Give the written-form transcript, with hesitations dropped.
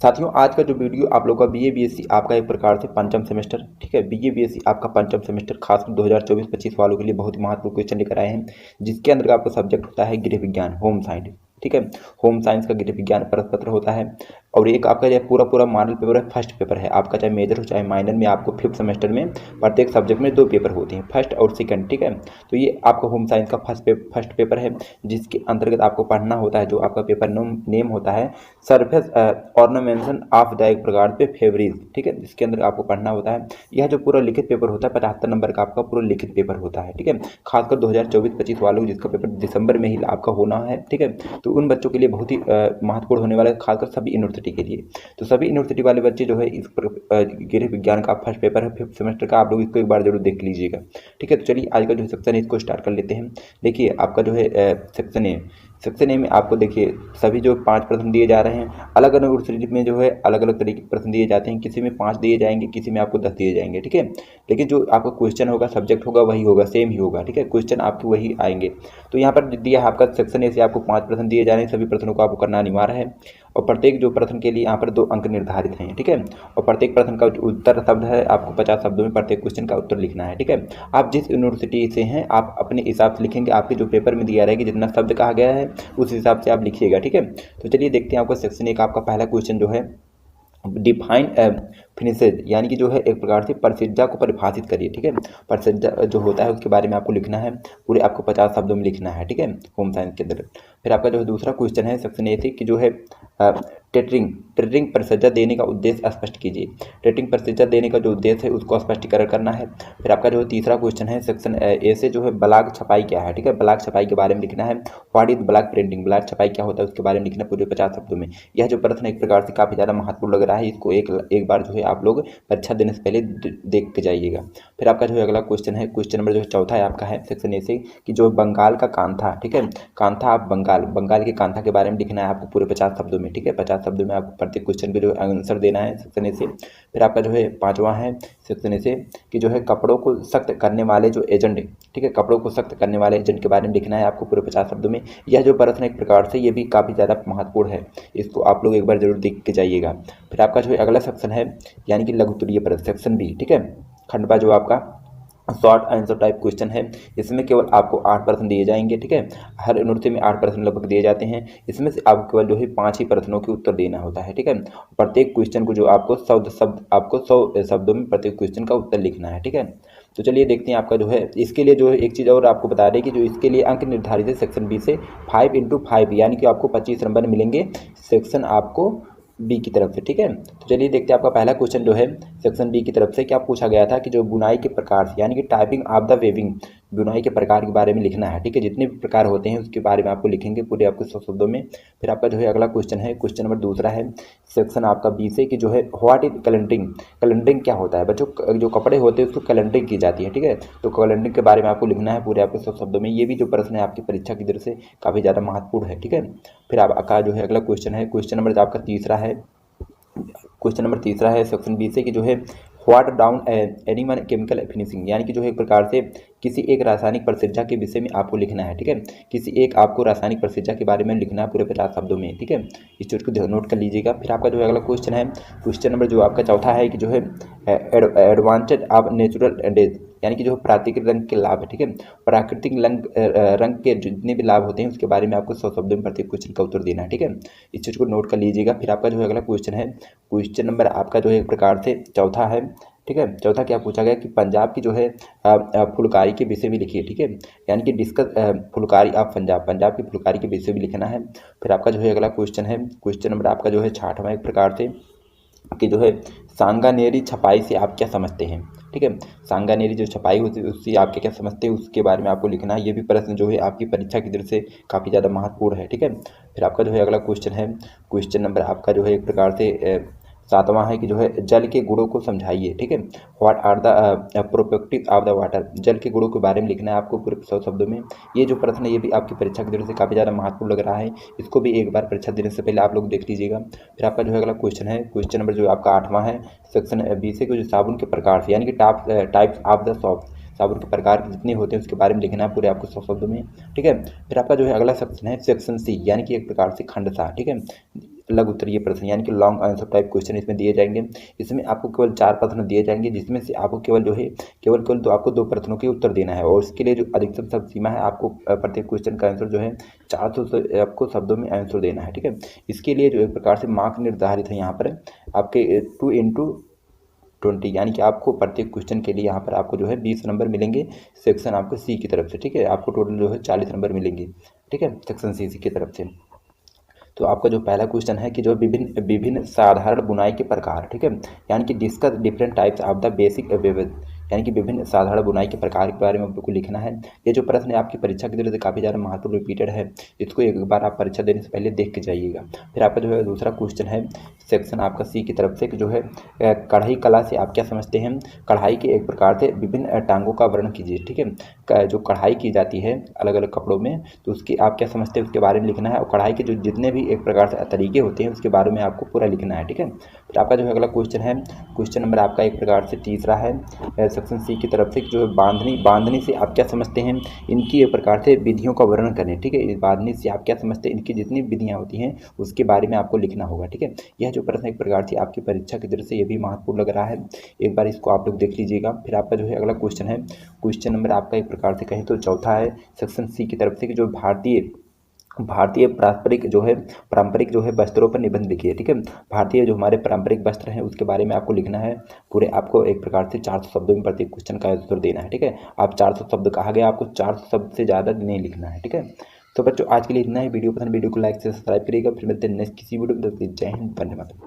साथियों आज का जो वीडियो आप लोग का बीए बीएससी आपका एक प्रकार से पंचम सेमेस्टर, ठीक है, बीए बीएससी आपका पंचम सेमेस्टर खासकर 2024-25 वालों के लिए बहुत ही महत्वपूर्ण क्वेश्चन लेकर आए हैं, जिसके अंदर आपका सब्जेक्ट होता है गृह विज्ञान, होम साइंस। ठीक है, होम साइंस का गृह विज्ञान प्रश्न पत्र होता है और एक आपका जो पूरा पूरा मॉडल पेपर है, फर्स्ट पेपर है आपका, चाहे मेजर हो चाहे माइनर में, आपको फिफ्थ सेमेस्टर में प्रत्येक सब्जेक्ट में 2 पेपर होते हैं, फर्स्ट और सेकंड। ठीक है, तो ये आपका होम साइंस का फर्स्ट पेपर है, जिसके अंतर्गत आपको पढ़ना होता है, जो आपका पेपर नेम होता है सरफेस ऑर्नामेंशन ऑफ द एक प्रकार से फेवरीज। ठीक है, इसके अंदर आपको पढ़ना होता है। यह जो पूरा लिखित पेपर होता है 75 नंबर का आपका पूरा लिखित पेपर होता है। ठीक है, खासकर 2024-25 वालों जिसका पेपर दिसंबर में ही आपका होना है। ठीक है, तो उन बच्चों के लिए बहुत ही महत्वपूर्ण होने वाला है, खासकर सभी यूनिवर्सिटी के लिए। तो सभी यूनिवर्सिटी वाले बच्चे जो है इस गृह विज्ञान का फर्स्ट पेपर है फिफ्थ सेमेस्टर का, आप लोग इसको एक बार जरूर देख लीजिएगा। ठीक है, तो चलिए आज का जो सेक्शन है इसको स्टार्ट कर लेते हैं। देखिए आपका जो है सेक्शन ए में आपको देखिए सभी जो 5 प्रश्न दिए जा रहे हैं, अलग अलग यूनिवर्सिटी में जो है अलग अलग तरीके के प्रश्न दिए जाते हैं, किसी में 5 दिए जाएंगे, किसी में आपको 10 दिए जाएंगे। ठीक है, लेकिन जो आपका क्वेश्चन होगा, सब्जेक्ट होगा वही होगा, सेम ही होगा। ठीक है, क्वेश्चन आपके वही आएंगे। तो यहाँ पर दिया है आपका सेक्शन ए से आपको 5 प्रश्न दिए जा रहे हैं, सभी प्रश्नों को आपको करना अनिवार्य है और प्रत्येक जो प्रश्न के लिए यहाँ पर 2 अंक निर्धारित हैं। ठीक है, और प्रत्येक प्रश्न का उत्तर शब्द है, आपको 50 शब्दों में प्रत्येक क्वेश्चन का उत्तर लिखना है। ठीक है, आप जिस यूनिवर्सिटी से हैं आप अपने हिसाब से लिखेंगे, आपके जो पेपर में दिया रहेगा जितना शब्द कहा गया है उस हिसाब से आप लिखिएगा। ठीक है, तो चलिए देखते हैं आपका सेक्शन ए का आपका पहला क्वेश्चन जो है डिफाइन फिनिशेज, यानी कि जो है एक प्रकार से परिसज्जा को परिभाषित करिए। ठीक है, परिसज्जा जो होता है उसके बारे में आपको लिखना है, पूरे आपको 50 शब्दों में लिखना है। ठीक है, होम साइंस के अंदर। फिर आपका जो है दूसरा क्वेश्चन है सेक्शन ए से कि जो है टेटरिंग परिसज्जा देने का उद्देश्य स्पष्ट कीजिए। टेटरिंग परिसज्जा देने का जो उद्देश्य है उसको स्पष्टीकरण करना है। फिर आपका जो है तीसरा क्वेश्चन है सेक्शन ए से जो है ब्लॉक छपाई क्या है। ठीक है, ब्लॉक छपाई के बारे में लिखना है। What is block printing, block छपाई क्या होता है उसके बारे में लिखना पूरे 50 शब्दों में। यह जो प्रश्न एक प्रकार से काफ़ी ज़्यादा महत्वपूर्ण लग रहा है, इसको एक बार जो है आप लोग परीक्षा देने से पहले देख के जाइएगा। फिर आपका जो है अगला क्वेश्चन है, क्वेश्चन नंबर जो है चौथा है आपका है सेक्शन ए से कि जो बंगाल का कांथा, ठीक है, कांथा आप बंगाल के कांथा के बारे में लिखना है आपको पूरे 50 शब्दों में। ठीक है, 50 शब्दों में आपको प्रत्येक क्वेश्चन के जो आंसर देना है सेक्शन ए से। फिर आपका जो है पांचवा है सेक्शन ए से कि जो है कपड़ों को सख्त करने वाले जो एजेंट, ठीक है, कपड़ों को सख्त करने वाले एजेंट के बारे में लिखना है आपको पूरे 50 शब्दों में। यह जो प्रश्न एक प्रकार से ये भी काफ़ी ज़्यादा महत्वपूर्ण है, इसको आप लोग एक बार जरूर देख के जाइएगा। फिर आपका जो है अगला सेक्शन है यानी कि लघु उत्तरीय प्रश्न सेक्शन बी। ठीक है, खंडवा जो आपका शॉर्ट आंसर टाइप क्वेश्चन है, इसमें केवल आपको 8 प्रश्न दिए जाएंगे। ठीक है, हर यूनिवर्सिटी में 8 प्रश्न लगभग दिए जाते हैं, इसमें से आपको केवल जो है 5 ही प्रश्नों के उत्तर देना होता है। ठीक है, प्रत्येक क्वेश्चन को जो आपको 100 शब्दों में प्रत्येक क्वेश्चन का उत्तर लिखना है। ठीक है, तो चलिए देखते हैं आपका जो है इसके लिए जो है एक चीज़ और आपको बता दें कि जो इसके लिए अंक निर्धारित है सेक्शन बी से 5 × 5, यानी कि आपको 25 नंबर मिलेंगे सेक्शन आपको बी की तरफ से। ठीक है, तो चलिए देखते हैं आपका पहला क्वेश्चन जो है सेक्शन बी की तरफ से क्या पूछा गया था कि जो बुनाई के प्रकार से, यानी कि टाइपिंग ऑफ द वेविंग, बुनाई के प्रकार के बारे में लिखना है। ठीक है, जितने भी प्रकार होते हैं उसके बारे में आपको लिखेंगे पूरे आपके 100 शब्दों में। फिर आपका जो है अगला क्वेश्चन है, क्वेश्चन नंबर दूसरा है सेक्शन आपका बी से कि जो है व्हाट इज कैलेंडरिंग, कैलेंडरिंग क्या होता है बच्चों, जो कपड़े होते हैं उसको कैलेंडरिंग की जाती है। ठीक है, तो कैलेंडरिंग के बारे में आपको लिखना है पूरे आपके 100 शब्दों में। ये भी जो प्रश्न है आपकी परीक्षा की दृष्टि से काफ़ी ज़्यादा महत्वपूर्ण है। ठीक है, फिर आपका जो है अगला क्वेश्चन है, क्वेश्चन नंबर आपका तीसरा है, क्वेश्चन नंबर तीसरा है सेक्शन बी से कि जो है what down any one chemical finishing, यानी कि जो है एक प्रकार से किसी एक रासायनिक परिचर्या के विषय में आपको लिखना है। ठीक है, किसी एक आपको रासायनिक परिचर्या के बारे में लिखना है पूरे 50 शब्दों में। ठीक है, इस चीज़ को नोट कर लीजिएगा। फिर आपका जो है अगला क्वेश्चन है, क्वेश्चन नंबर जो आपका चौथा है कि जो है एडवांटेज ऑफ नेचुरल डेज, यानी कि जो प्राकृतिक रंग के लाभ है। ठीक है, प्राकृतिक रंग के जितने भी लाभ होते हैं उसके बारे में आपको 100 शब्दों में प्रत्येक क्वेश्चन का उत्तर देना है। ठीक है, इस चीज़ को नोट कर लीजिएगा। फिर आपका जो है अगला क्वेश्चन है, क्वेश्चन नंबर आपका जो है एक प्रकार से चौथा है। ठीक है, चौथा क्या पूछा गया कि पंजाब की जो है फुलकारी के विषय में लिखिए। ठीक है, यानी कि डिस्कस फुलकारी ऑफ पंजाब की फुलकारी के विषय में लिखना है। फिर आपका जो है अगला क्वेश्चन है, क्वेश्चन नंबर आपका जो है 6वां एक प्रकार से कि जो है सांगानेरी छपाई से आप क्या समझते हैं। ठीक है, सांगानेरी जो छपाई होती है उससे आप क्या समझते हैं उसके बारे में आपको लिखना है। ये भी प्रश्न जो है आपकी परीक्षा की दृष्टि से काफ़ी ज़्यादा महत्वपूर्ण है। ठीक है, फिर आपका जो है अगला क्वेश्चन है, क्वेश्चन नंबर आपका जो है एक प्रकार से 7वां है कि जो है जल के गुणों को समझाइए। ठीक है, what are the properties of the water, जल के गुणों के बारे में लिखना है आपको पूरे 100 शब्दों में। ये जो प्रश्न है ये भी आपकी परीक्षा की दृष्टि से काफ़ी ज़्यादा महत्वपूर्ण लग रहा है, इसको भी एक बार परीक्षा देने से पहले आप लोग देख लीजिएगा। फिर आपका जो है अगला क्वेश्चन है, क्वेश्चन नंबर जो आपका 8वां है सेक्शन बी से जो साबुन के प्रकार से, यानी कि टाइप्स ऑफ द सॉप, साबुन के प्रकार जितने होते हैं उसके बारे में लिखना है पूरे आपको 100 शब्दों में। ठीक है, फिर आपका जो है अगला सेक्शन है सेक्शन सी, यानी कि एक प्रकार से खंड सा। ठीक है, लघु उत्तरीय प्रश्न यानी कि लॉन्ग आंसर टाइप क्वेश्चन इसमें दिए जाएंगे। इसमें आपको केवल 4 प्रश्न दिए जाएंगे, जिसमें से आपको केवल जो है केवल तो आपको 2 प्रश्नों के उत्तर देना है, और इसके लिए जो अधिकतम शब्द सीमा है, आपको प्रत्येक क्वेश्चन का आंसर जो है 400 से आपको शब्दों में आंसर देना है। ठीक है, इसके लिए जो एक प्रकार से मार्क निर्धारित है यहाँ पर आपके 2x20, यानी कि आपको प्रत्येक क्वेश्चन के लिए यहाँ पर आपको जो है 20 नंबर मिलेंगे सेक्शन आपको सी की तरफ से। ठीक है, आपको टोटल जो है 40 नंबर मिलेंगे। ठीक है, सेक्शन सी की तरफ से। तो आपका जो पहला क्वेश्चन है कि जो विभिन्न विभिन्न साधारण बुनाई के प्रकार, ठीक है, यानी कि discuss different types of the basic यानी कि विभिन्न साधारण बुनाई के प्रकार के बारे में आपको लिखना है। ये जो प्रश्न है आपकी परीक्षा की तरफ से काफ़ी ज़्यादा महत्वपूर्ण रिपीटेड है, इसको एक बार आप परीक्षा देने से पहले देख के जाइएगा। फिर आपका जो है दूसरा क्वेश्चन है सेक्शन आपका सी की तरफ से कि जो है कढ़ाई कला से आप क्या समझते हैं। कढ़ाई के एक प्रकार से विभिन्न टांगों का वर्णन कीजिए। ठीक है, जो कढ़ाई की जाती है अलग अलग कपड़ों में, तो उसकी आप क्या समझते हैं उसके बारे में लिखना है, और कढ़ाई के जो जितने भी एक प्रकार से तरीके होते हैं उसके बारे में आपको पूरा लिखना है। ठीक है, फिर आपका जो है अगला क्वेश्चन है, क्वेश्चन नंबर आपका एक प्रकार से तीसरा है सेक्शन सी की तरफ से जो है बांधनी से आप क्या समझते हैं। इनकी एक प्रकार से विधियों का वर्णन करें। ठीक है, इस बांधनी से आप क्या समझते हैं, इनकी जितनी विधियाँ होती हैं उसके बारे में आपको लिखना होगा। ठीक है, यह जो प्रश्न एक प्रकार से आपकी परीक्षा की तरफ से ये भी महत्वपूर्ण लग रहा है, एक बार इसको आप लोग देख लीजिएगा। फिर आपका जो है अगला क्वेश्चन है, क्वेश्चन नंबर आपका एक प्रकार से कहें तो चौथा है सेक्शन सी की तरफ से कि जो भारतीय पारंपरिक जो है वस्त्रों पर निबंध लिखिए। ठीक है, भारतीय जो हमारे पारंपरिक वस्त्र हैं उसके बारे में आपको लिखना है। पूरे आपको एक प्रकार से 400 शब्दों में प्रत्येक क्वेश्चन का उत्तर देना है। ठीक है, आप 400 शब्द कहा गया, आपको 400 शब्द से ज़्यादा नहीं लिखना है। ठीक है, तो बच्चों आज के लिए इतना ही। वीडियो पसंद वीडियो को लाइक से सब्सक्राइब करिएगा। फिर मिलते हैं नेक्स्ट किसी वीडियो में। जय हिंद, वंदे मातरम।